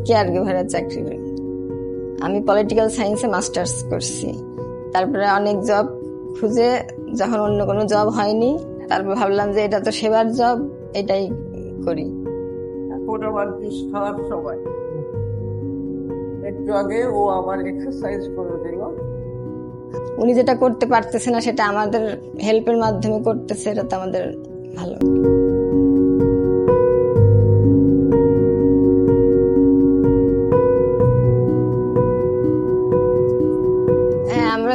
Care গিভারের চাকরি করি। আমি পলিটিক্যাল সায়েন্সে মাস্টার্স করছি। তারপরে অনেক জব খুঁজে যখন অন্য কোনো জব হয়নি, তারপর ভাবলাম যে এটা তো সেবার জব, এটাই করি। খাওয়ার সময় একটু আগে ও আমার এক্সারসাইজ করে দিল। উনি যেটা করতে পারতেছে না সেটা আমাদের হেল্পের মাধ্যমে করতেছে, এটা তো আমাদের ভালো। হ্যাঁ, আমরা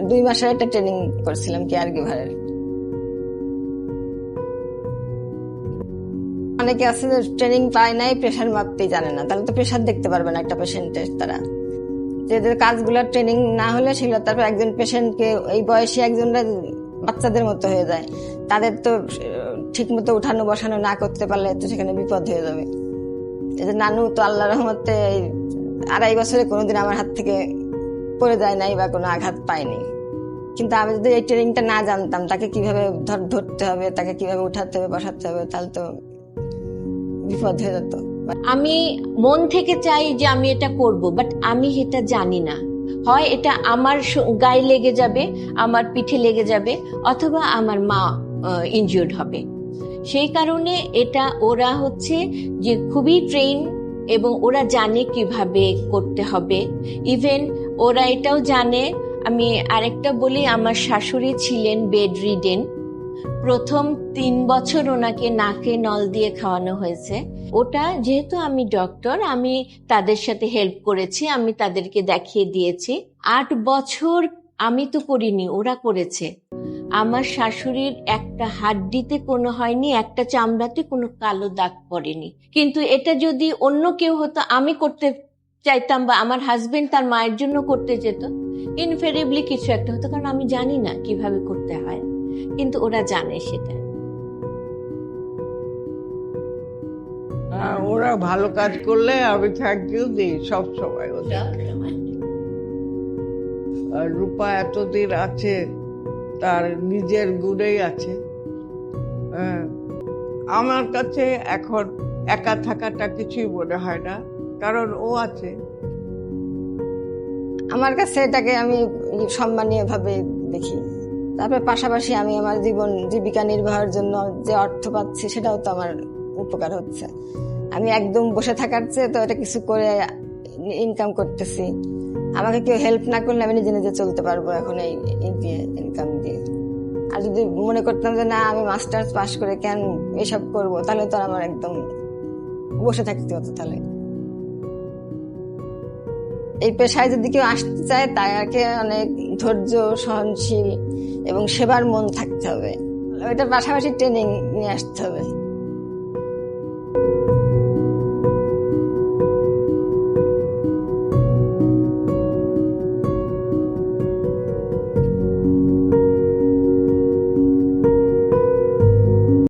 2 মাসের একটা ট্রেনিং করছিলাম কেয়ার গিভারের। অনেকে আছে যে ট্রেনিং পায় নাই, প্রেশার মাপতেই জানে না, তাহলে তো প্রেশার দেখতে পারবে না একটা পেশেন্টের। তারা যে কাজগুলো ট্রেনিং না হলে সেগুলো তারপর একজন পেশেন্টকে এই বয়সে একজনরা বাচ্চাদের মতো হয়ে যায়, তাদের তো ঠিক মতো উঠানো বসানো না করতে পারলে তো সেখানে বিপদ হয়ে যাবে। এই যে নানু তো আল্লাহ রহমতে 2.5 বছরে কোনোদিন আমার হাত থেকে পড়ে যায় নাই বা কোনো আঘাত পায়নি। কিন্তু আমি যদি এই ট্রেনিংটা না জানতাম, তাকে কিভাবে ধরতে হবে, তাকে কিভাবে উঠাতে হবে, বসাতে হবে, তাহলে তো বিপদ হয়ে যেত। আমি মন থেকে চাই যে আমি এটা করব, বাট আমি এটা জানি না। হয় এটা আমার গায়ে লেগে যাবে, আমার পিঠে লেগে যাবে, অথবা আমার মা ইনজিওর্ড হবে। সেই কারণে এটা ওরা হচ্ছে যে খুবই ট্রেন, এবং ওরা জানে কিভাবে করতে হবে। ইভেন ওরা এটাও জানে, আমি আরেকটা বলি, আমার শাশুড়ি ছিলেন বেড রিডেন। প্রথম 3 বছর ওনাকে নাকে নল দিয়ে খাওয়ানো হয়েছে। ওটা যেহেতু আমি ডক্টর, আমি তাদের সাথে হেল্প করেছি, আমি তাদেরকে দেখিয়ে দিয়েছি। 8 বছর আমি তো করিনি, ওরা করেছে। আমার শাশুড়ির একটা হাড্ডিতে কোনো হয়নি, একটা চামড়াতে কোনো কালো দাগ পড়েনি। কিন্তু এটা যদি অন্য কেউ হতো, আমি করতে চাইতাম বা আমার হাজবেন্ড তার মায়ের জন্য করতে যেত, ইনফেরিবলি কিছু একটা হতো, কারণ আমি জানি না কিভাবে করতে হয়। কিন্তু ওরা জানে সেটা। ওরা ভালো কাজ করলে আমি থ্যাংক ইউ দিই সব সময়। রূপা এতদিন আছে, তার নিজের গুণেই আছে। আমার কাছে এখন একা থাকাটা কিছুই মনে হয় না, কারণ ও আছে। আমার কাছে এটাকে আমি সম্মানীয় ভাবে দেখি। তারপর পাশাপাশি আমি আমার জীবিকা নির্বাহের জন্য যে অর্থ পাচ্ছি, সেটাও তো আমার উপকার হচ্ছে। আমি একদম বসে থাকার চেয়ে তো এটা কিছু করে ইনকাম করতেছি। আমাকে কেউ হেল্প না করলে আমি নিজে নিজে চলতে পারবো এখন এই দিয়ে, ইনকাম দিয়ে। আর যদি মনে করতাম যে না আমি মাস্টার্স পাস করে কেন এসব করব, তাহলে তো আমার একদম বসে থাকতে হতো। তাহলে এই পেশায় যদি কেউ আসতে চায়, তাকে অনেক ধৈর্য, সহনশীল এবং সেবার মন থাকতে হবে। ওইটার পাশাপাশি ট্রেনিং নিয়ে আসতে হবে।